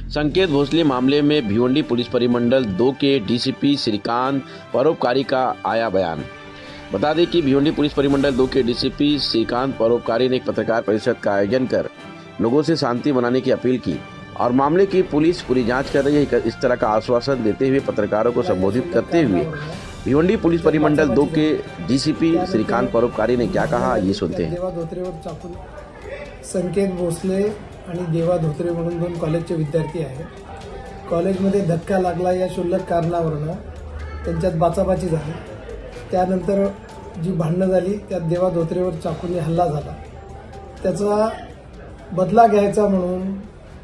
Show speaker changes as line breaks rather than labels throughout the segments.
संकेत भोसले मामले में भिवंडी पुलिस परिमंडल 2 के डीसीपी श्रीकांत परोपकारी का आया बयान। बता दें कि भिवंडी पुलिस परिमंडल 2 के डीसीपी श्रीकांत परोपकारी ने एक पत्रकार परिषद का आयोजन कर लोगों से शांति बनाने की अपील की और मामले की पुलिस पूरी जांच कर रही है, इस तरह का आश्वासन देते हुए पत्रकारों को संबोधित करते हुए भिवंडी पुलिस परिमंडल 2 के डीसीपी श्रीकांत परोपकारी ने क्या कहा, ये सुनते हैं।
देवा धोत्रेवर चाकून संकेत भोसले आणि देवा धोत्रे म्हणून 2 कॉलेजचे विद्यार्थी आहेत। कॉलेजमध्ये धक्का लागला या क्षुल्लक कारणावरून त्यांच्यात बाचाबाची झाली। त्यानंतर जी भांडणं झाली त्यात देवा धोत्रेवर चाकूने हल्ला झाला। त्याचा बदला घ्यायचा म्हणून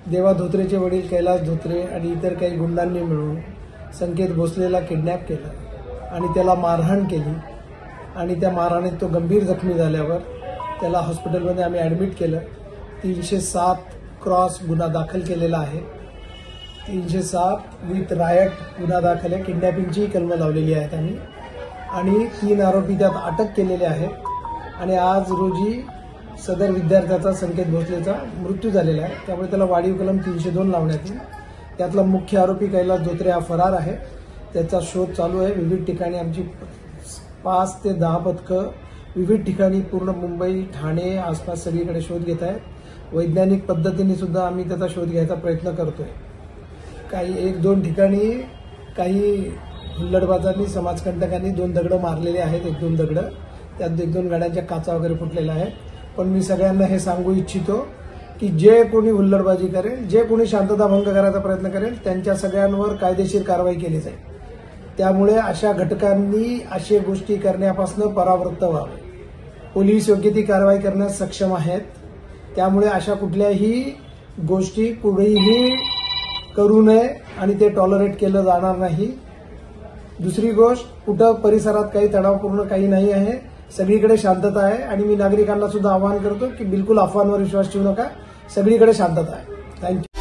देवा धोत्रेचे वडील कैलास धोत्रे आणि इतर काही गुंडांनी मिळून संकेत भोसलेला किडनॅप केलं आणि त्याला मारहाण केली आणि त्या मारहाणीत तो गंभीर जखमी झाल्यावर त्याला हॉस्पिटलमध्ये आम्ही ॲडमिट केलं। 307 क्रॉस गुन्हा दाखल केलेला आहे। 307 विथ रायट गुन्हा दाखल आहे। किडनॅपिंगची कलम लावलेली आहेत आम्ही आणि 3 आरोपी त्यात अटक केलेले आहेत आणि आज रोजी सदर विद्यार्थ्याचा संकेत भोसलेचा मृत्यू झालेला आहे। त्यामुळे त्याला वाढीव कलम 302 लावण्यात येईल। त्यातला मुख्य आरोपी कैलास धोत्रे हा फरार आहे। त्याचा शोध चालू आहे। विविध ठिकाणी आमची 5 ते 10 पथकं विविध ठिकाणी पूर्ण मुंबई ठाणे आसपास सगळीकडे शोध घेत आहेत। वैज्ञानिक पद्धतीने सुद्धा आम्ही त्याचा शोध घ्यायचा प्रयत्न करतोय। काही 1-2 ठिकाणी काही हुल्लडबाजांनी समाजकंटकांनी 2 दगड मारलेले आहेत। 1-2 दगड त्यात 1-2 गाड्यांच्या काचा वगैरे फुटलेल्या आहेत। पण मी सगळ्यांना हे सांगू इच्छितो की जे कोणी हुल्लडबाजी करेल, जे कोणी शांतता भंग करायचा प्रयत्न करेल त्यांच्या सगळ्यांवर कायदेशीर कारवाई केली जाईल। त्यामुळे अशा घटकांनी अशा गोष्टी करण्यापासून परावृत्त व्हावे। पोलीस योग्य ती कारवाई करण्यास सक्षम आहेत। त्यामुळे अशा कुठल्याही गोष्टी कुणीही करू नये आणि ते टॉलरेट केलं जाणार नाही। दुसरी गोष्ट, कुठं परिसरात काही तणावपूर्ण काही नाही आहे, सगळीकडे शांतता आहे आणि मी नागरिकांना सुद्धा आवाहन करतो की बिलकुल अफवांवर विश्वास ठेवू नका। सगळीकडे शांतता आहे। थँक्यू।